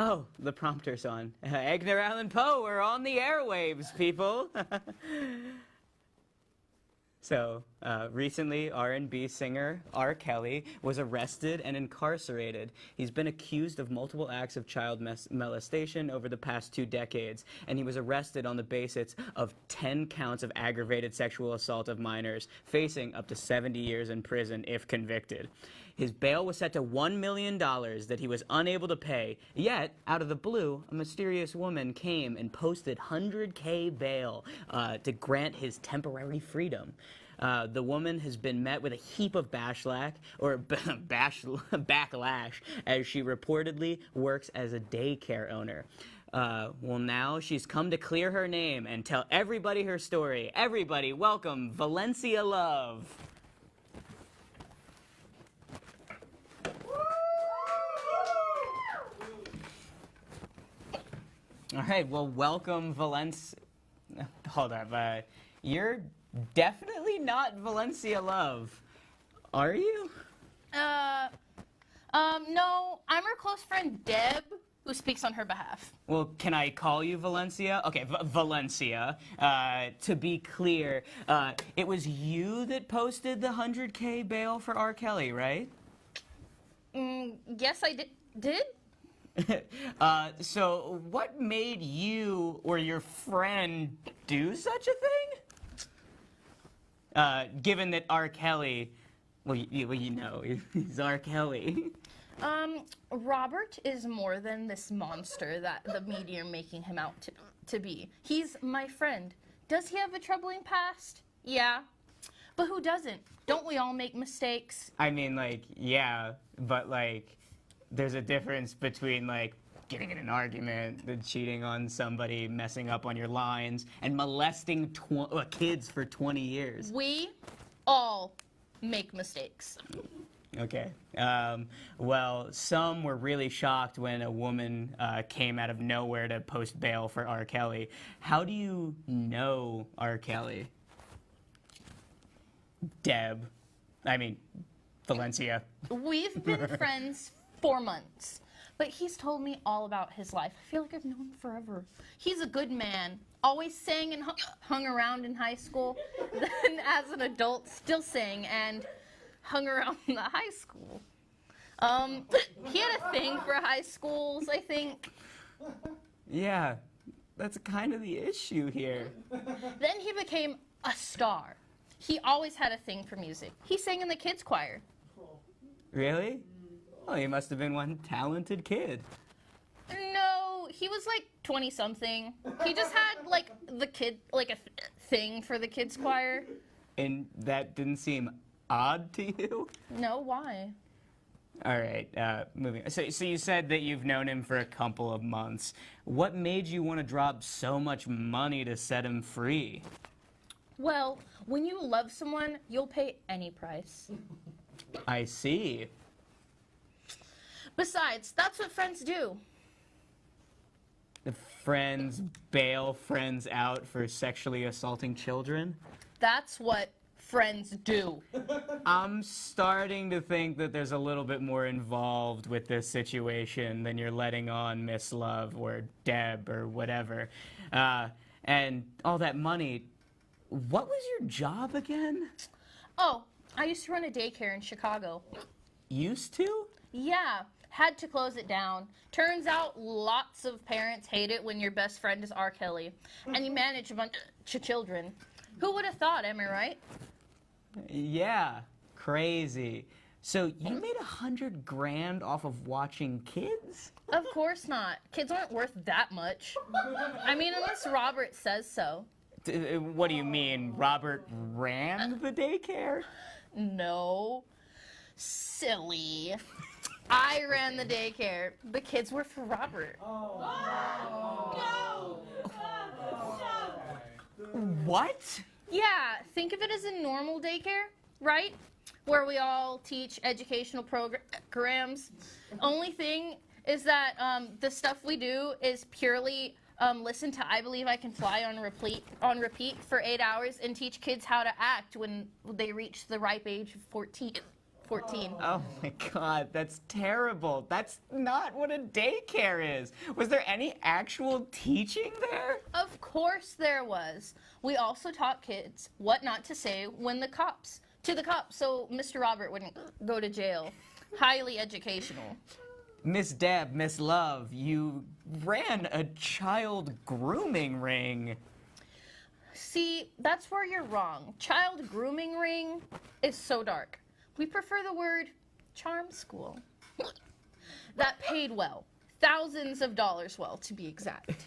Oh, the prompter's on. Edgar Allan Poe, we're on the airwaves, people. So, recently, R&B singer R. Kelly was arrested and incarcerated. He's been accused of multiple acts of child molestation over the past 2 decades, and he was arrested on the basis of 10 counts of aggravated sexual assault of minors, facing up to 70 years in prison if convicted. His bail was set to $1 million that he was unable to pay, yet, out of the blue, a mysterious woman came and posted $100K bail to grant his temporary freedom. The woman has been met with a heap of backlash, as she reportedly works as a daycare owner. Well, now she's come to clear her name and tell everybody her story. Everybody, welcome Valencia Love. All right, well, welcome, Valencia. Hold up, you're definitely not Valencia Love, are you? No, I'm her close friend Deb, who speaks on her behalf. Well, can I call you Valencia? Okay, Valencia. To be clear, it was you that posted the $100K bail for R. Kelly, right? Yes, I did? So what made you or your friend do such a thing? Given that R. Kelly, well, you know, he's R. Kelly. Robert is more than this monster that the media are making him out to be. He's my friend. Does he have a troubling past? Yeah. But who doesn't? Don't we all make mistakes? I mean, like, yeah, but, like, there's a difference between, like, getting in an argument, cheating on somebody, messing up on your lines, and molesting kids for 20 years. We all make mistakes. Okay. Well, some were really shocked when a woman came out of nowhere to post bail for R. Kelly. How do you know R. Kelly? Deb. I mean, Valencia. We've been friends 4 months, but he's told me all about his life. I feel like I've known him forever. He's a good man, always sang and hung around in high school, then as an adult still sang and hung around in the high school. He had a thing for high schools, I think. Yeah, that's kind of the issue here. Then he became a star. He always had a thing for music. He sang in the kids' choir. Really? Oh, he must have been one talented kid. No, he was like 20-something. He just had like a thing for the kids' choir. And that didn't seem odd to you? No, why? All right, moving on. So you said that you've known him for a couple of months. What made you want to drop so much money to set him free? Well, when you love someone, you'll pay any price. I see. Besides, that's what friends do. The friends bail friends out for sexually assaulting children? That's what friends do. I'm starting to think that there's a little bit more involved with this situation than you're letting on, Miss Love or Deb or whatever. And all that money, what was your job again? Oh, I used to run a daycare in Chicago. Used to? Yeah, had to close it down. Turns out lots of parents hate it when your best friend is R. Kelly and you manage a bunch of children. Who would have thought, am I right? Yeah, crazy. So you made $100,000 off of watching kids? Of course not. Kids aren't worth that much. I mean, unless Robert says so. What do you mean, Robert ran the daycare? No. Silly. I ran the daycare. The kids were for Robert. What? Yeah, think of it as a normal daycare, right? Where we all teach educational programs. Only thing is that the stuff we do is purely listen to I Believe I Can Fly on repeat for 8 hours and teach kids how to act when they reach the ripe age of 14. 14. Oh my God, that's terrible. That's not what a daycare is. Was there any actual teaching there? Of course there was. We also taught kids what not to say when the cops, so Mr. Robert wouldn't go to jail. Highly educational. Miss Deb, Miss Love, you ran a child grooming ring. See, that's where you're wrong. Child grooming ring is so dark. We prefer the word charm school. That paid well. Thousands of dollars well, to be exact.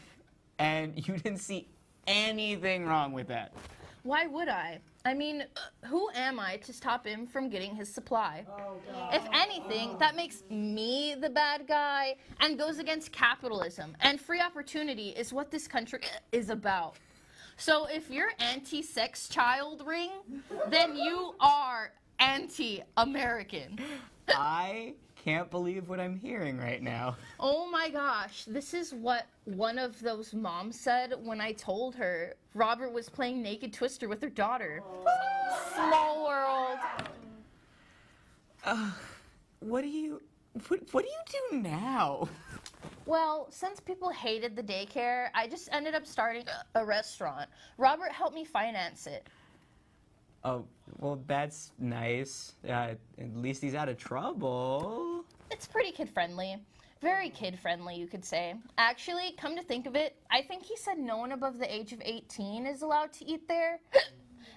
And you didn't see anything wrong with that. Why would I? I mean, who am I to stop him from getting his supply? If anything, that makes me the bad guy and goes against capitalism. And free opportunity is what this country is about. So if you're anti-sex child ring, then you are anti-American. I can't believe what I'm hearing right now. Oh my gosh, this is what one of those moms said when I told her Robert was playing Naked Twister with her daughter. Small world. What do you do now? Well, since people hated the daycare, I just ended up starting a restaurant. Robert helped me finance it. Oh, well, that's nice. At least he's out of trouble. It's pretty kid-friendly. Very kid-friendly, you could say. Actually, come to think of it, I think he said no one above the age of 18 is allowed to eat there.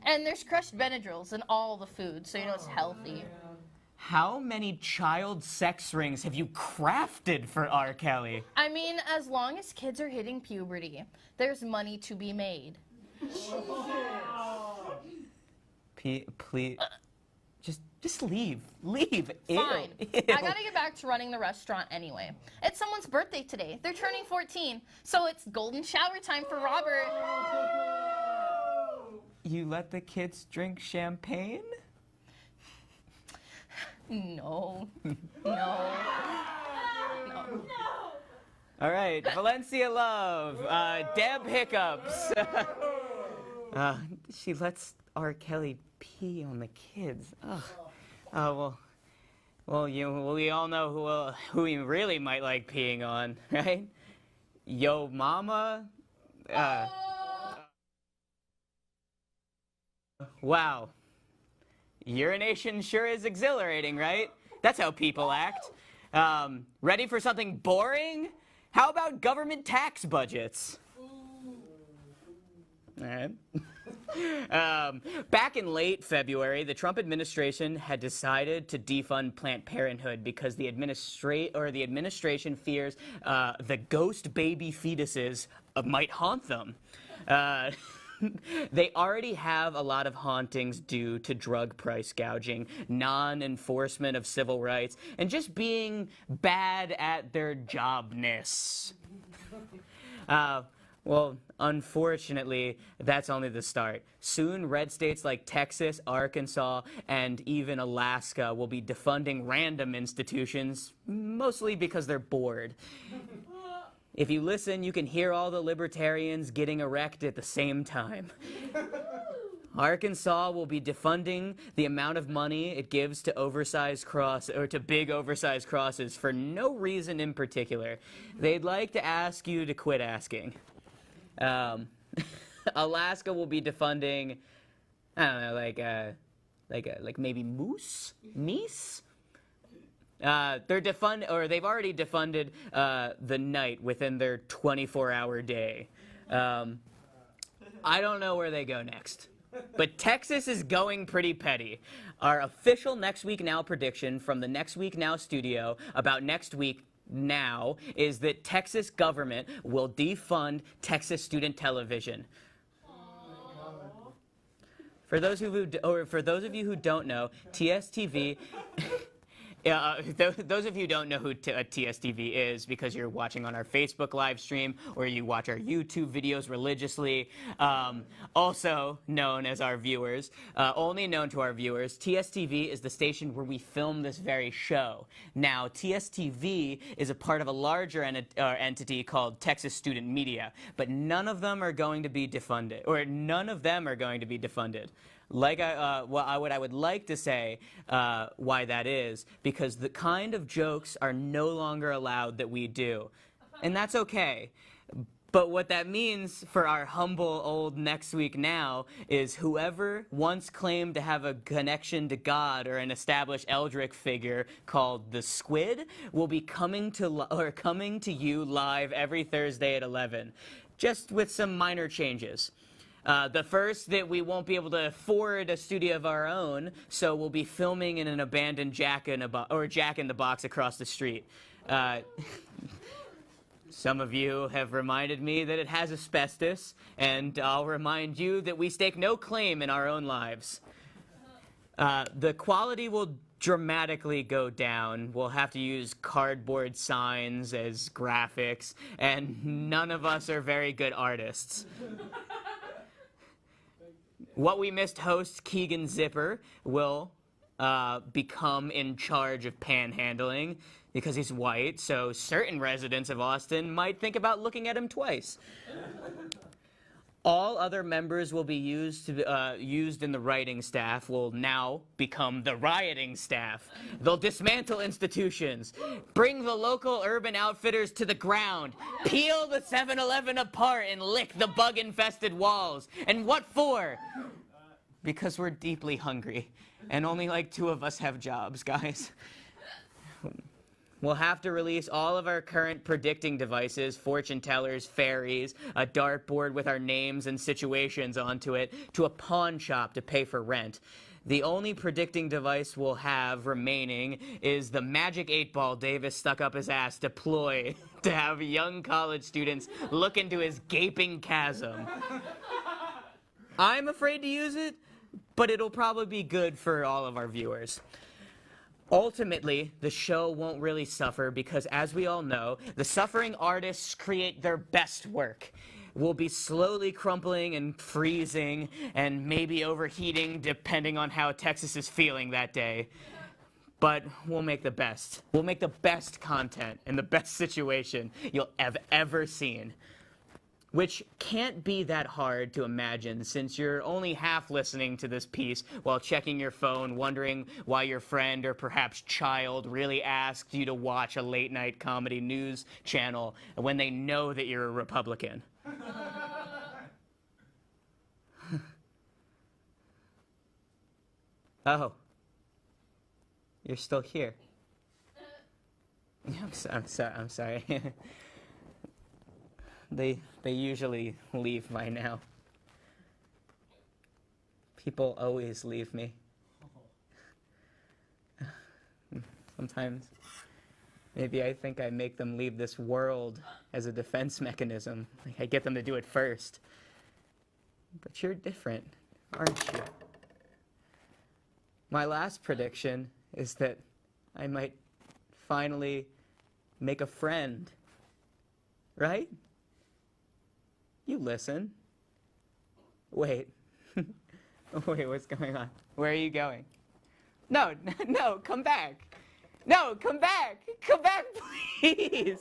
And there's crushed Benadryls in all the food, so you know it's healthy. How many child sex rings have you crafted for R. Kelly? I mean, as long as kids are hitting puberty, there's money to be made. Please, just leave. Leave. Fine. Ew. I gotta get back to running the restaurant anyway. It's someone's birthday today. They're turning 14, so it's golden shower time for Robert. You let the kids drink champagne? No. No. All right, Valencia Love, Deb Hiccups. She lets R. Kelly pee on the kids. Ugh. Well, we all know who he really might like peeing on, right? Yo-Mama. Wow. Urination sure is exhilarating, right? That's how people act. Ready for something boring? How about government tax budgets? All right. Back in late February, the Trump administration had decided to defund Planned Parenthood because the administration fears the ghost baby fetuses might haunt them. They already have a lot of hauntings due to drug price gouging, non-enforcement of civil rights, and just being bad at their jobness. Well, unfortunately, that's only the start. Soon, red states like Texas, Arkansas, and even Alaska will be defunding random institutions, mostly because they're bored. If you listen, you can hear all the libertarians getting erect at the same time. Arkansas will be defunding the amount of money it gives to big oversized crosses for no reason in particular. They'd like to ask you to quit asking. Alaska will be defunding, I don't know, like maybe meese. They've already defunded the night within their 24-hour day. I don't know where they go next. But Texas is going pretty petty. Our official Next Week Now prediction from the Next Week Now studio about next week now is that Texas government will defund Texas student television. For those of you who don't know, TSTV those of you who don't know who TSTV is because you're watching on our Facebook live stream or you watch our YouTube videos religiously, also known as our viewers, only known to our viewers, TSTV is the station where we film this very show. Now, TSTV is a part of a larger entity called Texas Student Media, but none of them are going to be defunded, or none of them are going to be defunded. What I would like to say why that is, because the kind of jokes are no longer allowed that we do. And that's okay. But what that means for our humble old Next Week Now is whoever once claimed to have a connection to God or an established eldritch figure called the Squid will be coming to you live every Thursday at 11, just with some minor changes. The first, that we won't be able to afford a studio of our own, so we'll be filming in an abandoned Jack in the Box across the street. Some of you have reminded me that it has asbestos, and I'll remind you that we stake no claim in our own lives. The quality will dramatically go down. We'll have to use cardboard signs as graphics, and none of us are very good artists. What we missed host Keegan Zipper will become in charge of panhandling because he's white, so certain residents of Austin might think about looking at him twice. All other members will be used in the writing staff will now become the rioting staff. They'll dismantle institutions, bring the local Urban Outfitters to the ground, peel the 7-Eleven apart and lick the bug-infested walls. And what for? Because we're deeply hungry, and only like 2 of us have jobs, guys. We'll have to release all of our current predicting devices, fortune tellers, fairies, a dartboard with our names and situations onto it, to a pawn shop to pay for rent. The only predicting device we'll have remaining is the magic 8-ball Davis stuck up his ass to ploy to have young college students look into his gaping chasm. I'm afraid to use it, but it'll probably be good for all of our viewers. Ultimately, the show won't really suffer because, as we all know, the suffering artists create their best work. We'll be slowly crumpling and freezing and maybe overheating depending on how Texas is feeling that day. But we'll make the best. We'll make the best content and the best situation you'll have ever seen. Which can't be that hard to imagine since you're only half listening to this piece while checking your phone, wondering why your friend or perhaps child really asked you to watch a late-night comedy news channel when they know that you're a Republican. Oh. You're still here. I'm sorry. They usually leave by now. People always leave me. Sometimes, maybe I think I make them leave this world as a defense mechanism. Like I get them to do it first. But you're different, aren't you? My last prediction is that I might finally make a friend. Right? You listen. Wait. Wait, what's going on? Where are you going? No, come back. No, come back. Come back, please.